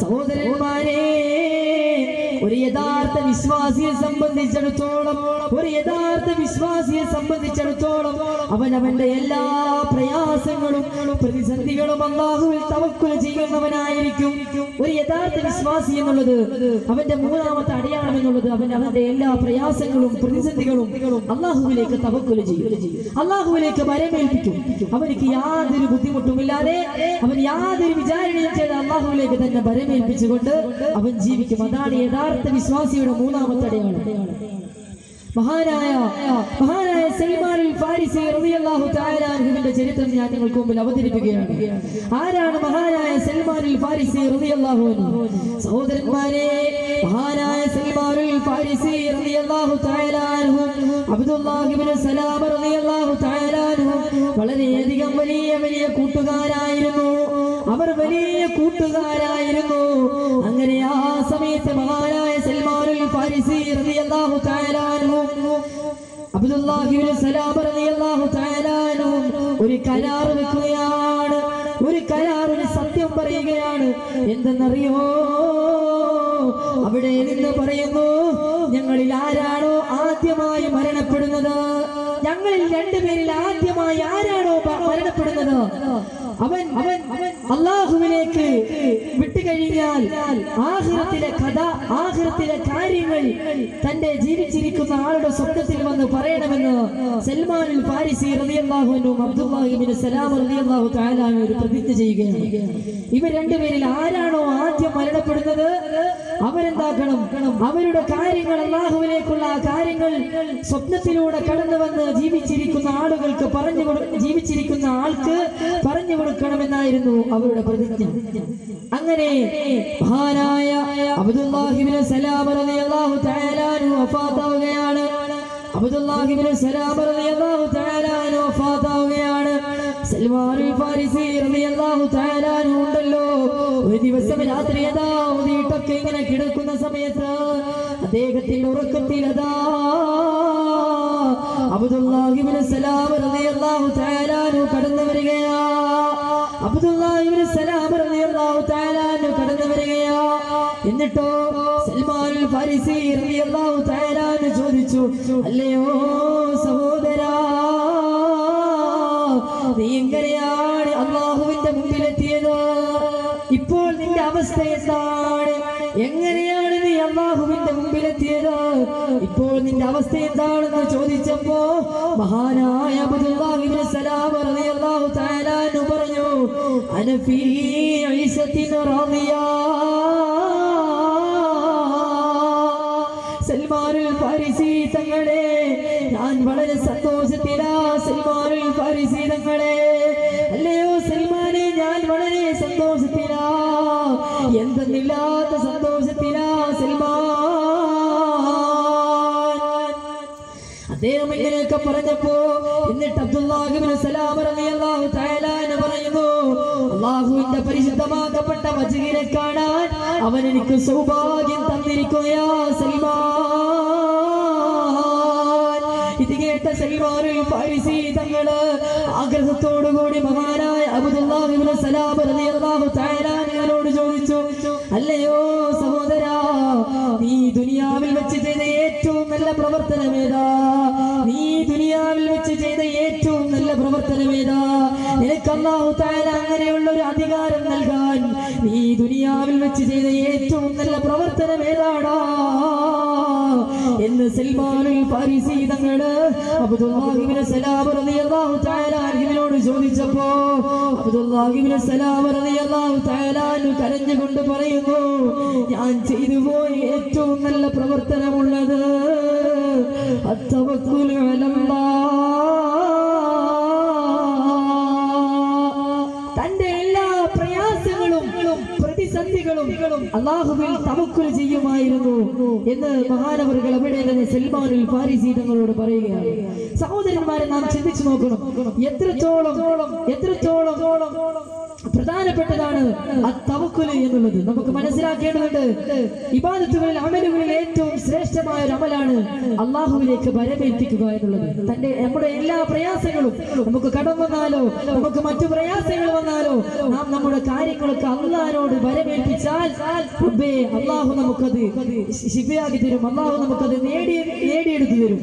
സഹോദരന്മാരെ, ഒരു യഥാർത്ഥ വിശ്വാസിയെ സംബന്ധിച്ചിടത്തോളം അവനവന്റെ എല്ലാ പ്രയാസങ്ങളും പ്രതിസന്ധികളും അല്ലാഹുവിൽ തവക്കുൽ ചെയ്യുന്നവനായിരിക്കും. ഒരു യഥാർത്ഥ വിശ്വാസി എന്നുള്ളത് അവന്റെ മൂന്നാമത്തെ അടയാളം എന്നുള്ളത് അവന്റെ എല്ലാ പ്രയാസങ്ങളും പ്രതിസന്ധികളും അല്ലാഹുവിലേക്ക് തവക്കുൽ ചെയ്യും, അല്ലാഹുവിലേക്ക് വരമേൽപ്പിക്കും. അവർക്ക് യാതൊരു ബുദ്ധിമുട്ടുമില്ലാതെ അവൻ യാതൊരു വിചാരണയും ചെയ്ത് അല്ലാഹുവിലേക്ക് തന്നെ വരമേൽപ്പിച്ചുകൊണ്ട് അവൻ ജീവിക്കും. അതാണ് യഥാർത്ഥ വിശ്വാസിയുടെ മൂന്നാമത്തെ അടയാളം. മഹാനായ സൽമാനുൽ ഫാരിസി റളിയല്ലാഹു തആല അൻഹുവിന്റെ ചരിത്രം ഞാൻ നിങ്ങൾക്ക് മുമ്പിൽ അവതരിപ്പിക്കുകയാണ്. ആരാണ് മഹാനായ സൽമാനുൽ ഫാരിസി റളിയല്ലാഹു അൻഹു? സഹോദരന്മാരെ, മഹാനായ സൽമാനുൽ ഫാരിസി റളിയല്ലാഹു തആല അൻഹു അബ്ദുല്ലാഹി ഇബ്നു സലാം റളിയല്ലാഹു തആല അൻഹു വളരെയധികം വലിയ കൂട്ടുകാരായിരുന്നു. അവർ വലിയ കൂട്ടുകാരായിരുന്നു. അങ്ങനെ ആ സമയത്ത് മഹാനായ സൽമാനുൽ ഫാരിസി റളിയല്ലാഹു തആല അൻഹു അബ്ദുല്ലാഹി ഇബ്നു സലാം റളിയല്ലാഹു തആല അൻഹു ഒരു കരാർ വെക്കുകയാണ്. ഒരു സത്യം പറയുകയാണ്. എന്തെന്നറിയോ? അവിടെ നിന്ന് പറയുന്നു, ഞങ്ങളിൽ ആരാണോ ആദ്യമായി മരണപ്പെടുന്നത്, ഞങ്ങളിൽ രണ്ടുപേരിൽ ആദ്യമായി ആരാണോ മരണപ്പെടുന്നത്, അവൻ അല്ലാഹുവിലേക്ക് വിട്ടുകഴിഞ്ഞാൽ ആഖിറത്തിലെ കാര്യങ്ങൾ തന്റെ ജീവിച്ചിരിക്കുന്ന ആളുടെ സ്വപ്നത്തിൽ വന്ന് പറയണമെന്ന് സൽമാനുൽ ഫാരിസി റളിയല്ലാഹു അൻഹു അബ്ദുല്ലാഹി ഇബ്നു സലാം റളിയല്ലാഹു തആല അൻഹു ഒരു പ്രതിജ്ഞ ചെയ്യുകയാണ്. ഇവർ രണ്ടുപേരിൽ ആരാണോ ആദ്യം മരണപ്പെടുന്നത് അവരെന്താക്കണം? അവരുടെ കാര്യങ്ങൾ, അല്ലാഹുവിലേക്കുള്ള ആ കാര്യങ്ങൾ സ്വപ്നത്തിലൂടെ കടന്നു വന്ന് ജീവിച്ചിരിക്കുന്ന ആൾക്ക് പറഞ്ഞു കൊടുക്കണമെന്നായിരുന്നു അവരുടെ പ്രതിജ്ഞ. അങ്ങനെ മഹാനായ അബ്ദുല്ലാഹി ഇബ്നു സലാം റളിയല്ലാഹു തആല അൻഹു വഫാത്താവുകയാണ്. അബ്ദുല്ലാഹി ഇബ്നു സലാം റളിയല്ലാഹു തആല അൻഹു വഫാത്താവുകയാണ്. സൽമാനുൽ ഫാരിസി റളിയല്ലാഹു തആല അൻഹു ഉണ്ടല്ലോ, ഒരു ദിവസം രാത്രി അതാ ഉദിയിട്ടൊക്കെ ഇങ്ങനെ കിടക്കുന്ന സമയത്ത് അദ്ദേഹത്തിന്റെ ഉറക്കത്തിൽ അതാ അബ്ദുല്ലാഹി ഇബ്നു സലാം റളിയല്ലാഹു തആല അൻഹു കടന്നു വരികയാ. അബ്ദുല്ലാഹി ഇബ്നു സലാം റളിയല്ലാഹു തആല അൻഹു കടന്നു വരികയാ. എന്നിട്ടോ സൽമാനുൽ ഫാരിസി റളിയല്ലാഹു തആല അൻഹു ചോദിച്ചു, അല്ലയോ സഹോദരാ, നീ എങ്ങനെയാണ് അല്ലാഹുവിന്റെ മുമ്പിലെത്തിയത്? ഇപ്പോൾ നിന്റെ അവസ്ഥ എന്താണ്? എങ്ങനെയാണ് നീ അല്ലാഹുവിന്റെ മുമ്പിലെത്തിയത്? ഇപ്പോൾ നിന്റെ അവസ്ഥ എന്താണെന്ന് ചോദിച്ചപ്പോ മഹാനായ അബ്ദുല്ലാഹി ഇബ്നു സലാം റളിയല്ലാഹു തആല അൻഹു പറഞ്ഞു, അന ഫീ ഈസത്തിൻ റാദിയ. സൽമാനുൽ ഫാരിസി തങ്ങളെ, ഞാൻ വളരെ സന്തോഷത്തിലാ. സൽമാനുൽ ഫാരിസി തങ്ങളെ, അല്ലയോ സൽമാനെ, ഞാൻ വളരെ സന്തോഷത്തിലാ. എന്തെന്നില്ലാത്ത സന്തോഷത്തിലാ സൽമാൻ. അദ്ദേഹം ഇങ്ങനെയൊക്കെ പറഞ്ഞപ്പോ എന്നിട്ട് അബ്ദുല്ലാഹി ഇബ്നു സലാം റളിയല്ലാഹു തആല അൻഹു പറയുന്നു, അല്ലാഹുവിന്റെ പരിശുദ്ധമാക്കപ്പെട്ട വജ്ഹിനെ കാണാൻ അവൻ എനിക്ക് സൗഭാഗ്യം തന്നിരിക്കുകയാ സൽമാൻ. ഇത് കേട്ട സൽമാനുൽ ഫാരിസി തങ്ങള് ആഗ്രഹത്തോടുകൂടി മഹാനായ അബ്ദുല്ലാഹി ഇബ്നു സലാം റളിയല്ലാഹു തആല അൻഹുവിനോട് ചോദിച്ചു, അല്ലയോ സഹോദരാ, നീ ദുനിയാവിൽ വെച്ച് ചെയ്ത ഏറ്റവും നല്ല പ്രവർത്തനമേതാ? നീ ദുനിയാവിൽ വെച്ച് ചെയ്ത ഏറ്റവും നല്ല പ്രവർത്തനമേതാ? നിനക്ക് അല്ലാഹു തആല അങ്ങനെയുള്ള ഒരു അധികാരം നൽകാൻ നീ ദുനിയാവിൽ വെച്ച് ചെയ്ത ഏറ്റവും നല്ല പ്രവർത്തനമേതാടാ എന്ന് സൽമാനുൽ ഫാരിസി തങ്ങള് അബ്ദുല്ലാഹി ഇബ്നു സലാം റളിയല്ലാഹു തആല അൻഹുവിനോട് ചോദിച്ചപ്പോ അബ്ദുല്ലാഹി ഇബ്നു സലാം റളിയല്ലാഹു തആല അൻഹു കരഞ്ഞുകൊണ്ട് പറയുന്നു, ഞാൻ ചെയ്തു പോയ ഏറ്റവും നല്ല പ്രവർത്തനമുള്ളത് അത്തവക്കുൽ അലല്ലാഹ്. തന്റെ എല്ലാ പ്രയാസങ്ങളും പ്രതിസന്ധികളും അല്ലാഹുവിൽ തവക്കുൽ ചെയ്യുമായിരുന്നു എന്ന് മഹാനവറുകൾ അവിടെ തന്നെ സൽമാനുൽ ഫാരിസി തങ്ങളോട് പറയുകയാണ്. സഹോദരന്മാരെ, നാം ചിന്തിച്ചു നോക്കണം, എത്രത്തോളം പ്രധാനപ്പെട്ടതാണ് തവക്കുൽ എന്നുള്ളത്. നമുക്ക് മനസ്സിലാക്കേണ്ടതുണ്ട്, ഇബാദത്തുകളിൽ അമലുകളിൽ ഏറ്റവും ശ്രേഷ്ഠമായ ഒരു അമലാണ് അല്ലാഹുവിലേക്ക് വരവേൽപ്പിക്കുക എന്നുള്ളത്. നമ്മുടെ എല്ലാ പ്രയാസങ്ങളും, നമുക്ക് കടം വന്നാലോ നമുക്ക് മറ്റു പ്രയാസങ്ങൾ വന്നാലോ, നാം നമ്മുടെ കാര്യങ്ങളൊക്കെ അല്ലാഹുവിനോട് വരവേൽപ്പിച്ചാൽ അല്ലാഹു നമുക്കത് ശിഫയാക്കി തരും. അല്ലാഹു നമുക്കത് നേടിയെടുത്തു തരും.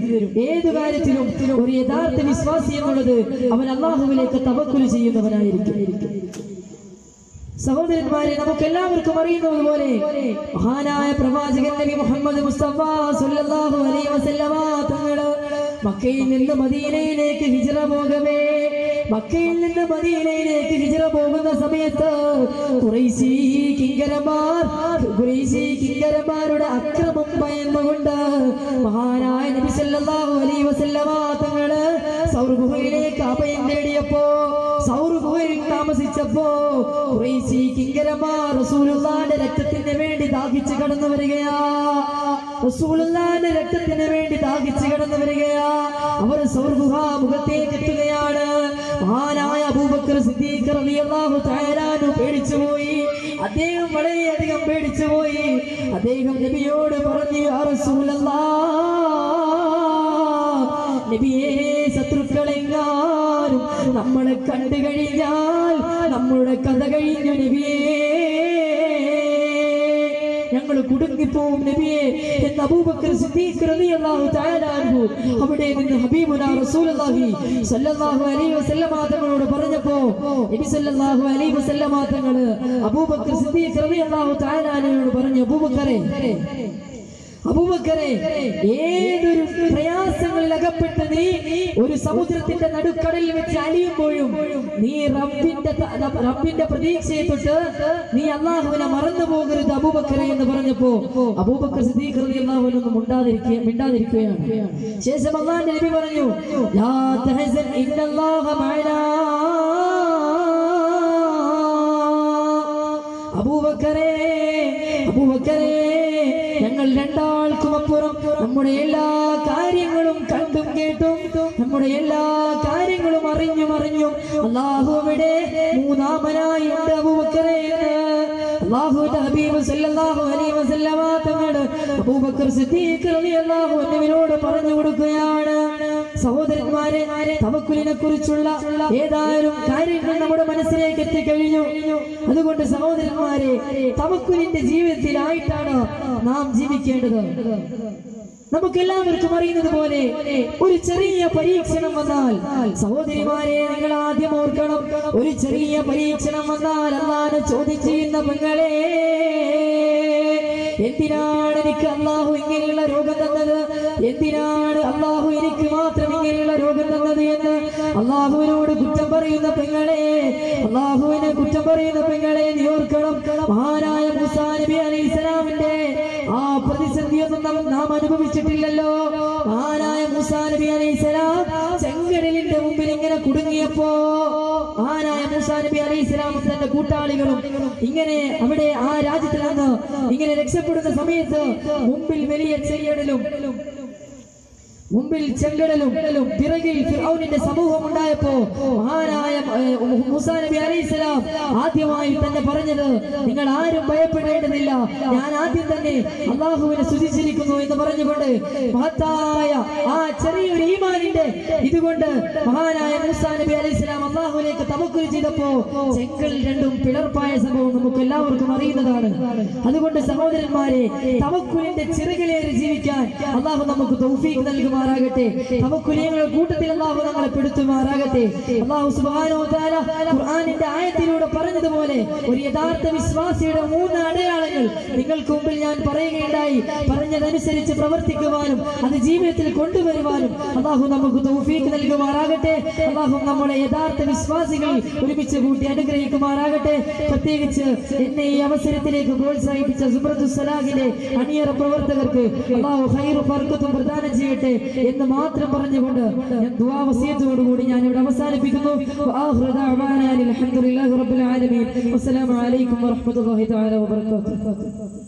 ഏതു കാര്യത്തിലും ഒരു യഥാർത്ഥ വിശ്വാസി എന്നുള്ളത് അവൻ അല്ലാഹുവിലേക്ക് തവക്കുൽ ചെയ്യുന്നവനായിരിക്കും. സഹോദരന്മാരെ, നമുക്ക് എല്ലാവർക്കും അറിയുന്നത് പോലെ മഹാനായ പ്രവാചകൻ നബി മുഹമ്മദ് മുസ്തഫ സല്ലല്ലാഹു അലൈഹി വസല്ലമ തങ്ങൾ മക്കയിൽ നിന്ന് മദീനയിലേക്ക് ഹിജ്റ പോകവേ, മക്കയിൽ നിന്ന് മദീനയിലേക്ക് ഹിജ്റ പോകുന്ന സമയത്ത് ഖുറൈശി കിങ്കരന്മാരുടെ അക്രമം ഭയന്നുകൊണ്ട് മഹാനായ നബി സല്ലല്ലാഹു അലൈഹി വസല്ലമ തങ്ങൾ സൗർ ഗുഹയിലേക്ക് അഭയം തേടിയപ്പോ, സൗർ ഗുഹയിൽ താമസിച്ചപ്പോ ഖുറൈശി കിങ്കരന്മാർ റസൂലുള്ളാഹിന്റെ രക്തത്തിന് വേണ്ടി ദാഹിച്ചു കടന്നു വരികയാ. റസൂലുള്ളാഹിന്റെ രക്തത്തിന് വേണ്ടി ദാഹിച്ചു കടന്നു വരികയാ. അവർ സൗർ ഗുഹ മുഖത്തേക്ക് എത്തുകയാണ്. മഹാനായ അബൂബക്കർ സിദ്ദീഖ് റളിയല്ലാഹു തആല അൻഹു പേടിച്ചുപോയി. അദ്ദേഹം വളരെയധികം പേടിച്ചുപോയി. അദ്ദേഹം നബിയോട് പറഞ്ഞു, യാ റസൂലല്ലാഹ്, നബിയേ, ശത്രുക്കളെങ്ങാനും നമ്മളെ കണ്ടു കഴിഞ്ഞാൽ നമ്മളുടെ കഥ കഴിഞ്ഞു നബിയേ, ഞങ്ങൾ കുടുങ്ങിപ്പോവും നബിയേ എന്ന് അബൂബക്കർ സിദ്ദീഖ് റളിയല്ലാഹു തആല അൻഹു അവിടെ നിന്ന് ഹബീബുനാ റസൂലുള്ളാഹി സ്വല്ലല്ലാഹു അലൈഹി വസല്ലമ തങ്ങളോട് പറഞ്ഞപ്പോ നബി സ്വല്ലല്ലാഹു അലൈഹി വസല്ലമ തങ്ങൾ അബൂബക്കർ സിദ്ദീഖ് റളിയല്ലാഹു തആല അൻഹുവിനോട് പറഞ്ഞു, അബൂബക്കറെ, ഏതൊരു പ്രയാസങ്ങളിൽ അകപ്പെട്ട് നീ ഒരു സമുദ്രത്തിന്റെ നടുക്കടലിൽ വെച്ച് അലിയുമ്പോഴും നീ റബ്ബിന്റെ പ്രതീക്ഷയെ തൊട്ട് നീ അല്ലാഹുവിനെ മറന്നു പോകരുത് അബൂബക്കറെ എന്ന് പറഞ്ഞപ്പോ അബൂബക്കർ സിദ്ദീഖ് റളിയല്ലാഹു അൻഹു മിണ്ടാതിരിക്കുകയാണ്. ശേഷം അല്ലാഹുവിന്റെ നബി പറഞ്ഞു, ലാ തഹസൻ ഇന്നല്ലാഹ മഅനാ. അബൂബക്കറെ, ഞങ്ങൾ രണ്ടാൾക്കും അപ്പുറം നമ്മുടെ എല്ലാ കാര്യങ്ങളും കണ്ടും കേട്ടും നമ്മുടെ എല്ലാ കാര്യങ്ങളും അറിഞ്ഞും അല്ലാഹു അവിടെ മൂന്നാമനായി ഉണ്ട് അബൂബക്കറെ എന്ന് അല്ലാഹുവിന്റെ ഹബീബ് സല്ലല്ലാഹു അലൈഹി വസല്ലമ തങ്ങൾ അബൂബക്കർ സിദ്ദീഖ് റളിയല്ലാഹു അൻഹുവിനോട് പറഞ്ഞു കൊടുക്കുകയാണ്. സഹോദരന്മാരെ, തവക്കുലിനെ കുറിച്ചുള്ള ഏതാനും കാര്യങ്ങൾ നമ്മുടെ മനസ്സിലേക്ക് എത്തിക്കഴിഞ്ഞു. അതുകൊണ്ട് സഹോദരന്മാരെ, തവക്കുലിന്റെ ജീവിതത്തിലായിട്ടാണ് നാം ജീവിക്കേണ്ടത്. നമുക്കെല്ലാവർക്കും അറിയുന്നത് പോലെ ഒരു ചെറിയ പരീക്ഷണം വന്നാൽ, സഹോദരിമാരെ നിങ്ങൾ ആദ്യം ഓർക്കണം, ഒരു ചെറിയ പരീക്ഷണം വന്നാൽ അല്ലാഹു ചോദ്യം ചെയ്യുന്ന പെങ്ങളെ, എന്തിനാണ് എനിക്ക് അല്ലാഹു ഇങ്ങനെയുള്ള രോഗം തന്നത്, എന്തിനാണ് അല്ലാഹു എനിക്ക് മാത്രം ഇങ്ങനെയുള്ള രോഗം തന്നത് എന്ന് അല്ലാഹുവിനോട് കുറ്റം പറയുന്ന പെങ്ങളെ, അല്ലാഹുവിനെ കുറ്റം പറയുന്ന പെങ്ങളെ, നീ ഓർക്കണം, മഹാനായ മൂസാ നബി അലൈഹിസ്സലാമിന്റെ ആ പ്രതിസന്ധിയൊന്നും നാം അനുഭവിച്ചിട്ടില്ലല്ലോ. മഹാനായ മൂസാ നബി അലൈഹിസ്സലാം ചെങ്കടലിന്റെ മുമ്പിൽ ഇങ്ങനെ കുടുങ്ങിയപ്പോ, മഹാനായ മൂസാ നബി അലൈഹിസ്സലാമും തന്റെ കൂട്ടാളികളും ഇങ്ങനെ അവിടെ ആ രാജ്യത്തിൽ നിന്ന് ഇങ്ങനെ രക്ഷപ്പെടുന്ന സമയത്ത് മുമ്പിൽ വലിയ ചെങ്കടലും പിറകിൽ ഫിർഔനിന്റെ സമൂഹം ഉണ്ടായപ്പോ മഹാനായ മൂസാ നബി അലൈഹിസ്സലാം ആദ്യമായി തന്നെ പറഞ്ഞത്, നിങ്ങൾ ആരും ഭയപ്പെടേണ്ടതില്ല, ഞാൻ ആദ്യം തന്നെ അല്ലാഹുവിനെ സ്തുതിച്ചിരിക്കുന്നു എന്ന് പറഞ്ഞുകൊണ്ട് മഹത്തായ ആ ചെറിയൊരു ഈമാനിന്റെ ഇതുകൊണ്ട് മഹാനായ മൂസാ നബി അലൈഹിസ്സലാം അല്ലാഹുവിലേക്ക് തവക്കുൽ ചെയ്തപ്പോ ചെങ്കൽ രണ്ടും പിളർപ്പായ സംഭവം നമുക്ക് എല്ലാവർക്കും അറിയുന്നതാണ്. അതുകൊണ്ട് സഹോദരന്മാരെ, തവക്കുലിന്റെ ചിറകിലേറി ജീവിക്കാൻ അല്ലാഹു നമുക്ക് തൗഫീഖ് നൽകുമാറാകട്ടെ. തവക്കുലിന്റെ കൂട്ടത്തിൽ അല്ലാഹു നമ്മളെ പെടുത്തുമാറാകട്ടെ. അല്ലാഹു സുബ്ഹാനഹു വ തആല ഖുർആനിന്റെ ആയത്തിലൂടെ പറഞ്ഞതുപോലെ ഒരു യഥാർത്ഥ വിശ്വാസിയുടെ 3 അടയാളങ്ങൾ നിങ്ങൾക്ക് മുമ്പിൽ ഞാൻ പറയുകയുണ്ടായി. പറഞ്ഞതനുസരിച്ച് പ്രവർത്തിക്കുവാനും അത് ജീവിതത്തിൽ കൊണ്ടുവരുവാനും അല്ലാഹു നമുക്ക് തൗഫീഖ് നൽകുമാറാകട്ടെ. അല്ലാഹു നമ്മളെ യഥാർത്ഥ വിശ്വാസികൾ ഒരുമിച്ച് കൂട്ടി അനുഗ്രഹിക്കുമാറാകട്ടെ. പ്രത്യേകിച്ച് എന്നെ ഈ അവസരത്തിലേക്ക് പ്രോത്സാഹിപ്പിച്ച സുബ്രത്തുൽ സലാഹിലെ അണിയറ പ്രവർത്തകർക്ക് അല്ലാഹു ഖൈറും ബർക്കത്തും പ്രദാനം ചെയ്യട്ടെ എന്ന് മാത്രം പറഞ്ഞുകൊണ്ട് ഞാൻ ദുആ വസിയത്തോടുകൂടി ഞാൻ ഇവിടെ അവസാനിപ്പിക്കുന്നു. വആഖിറു ദഅവാനാ അൽഹംദുലില്ലാഹി റബ്ബിൽ ആലമീൻ. വസ്സലാമു അലൈക്കും വറഹ്മത്തുള്ളാഹി തആല വബറകാതുഹു.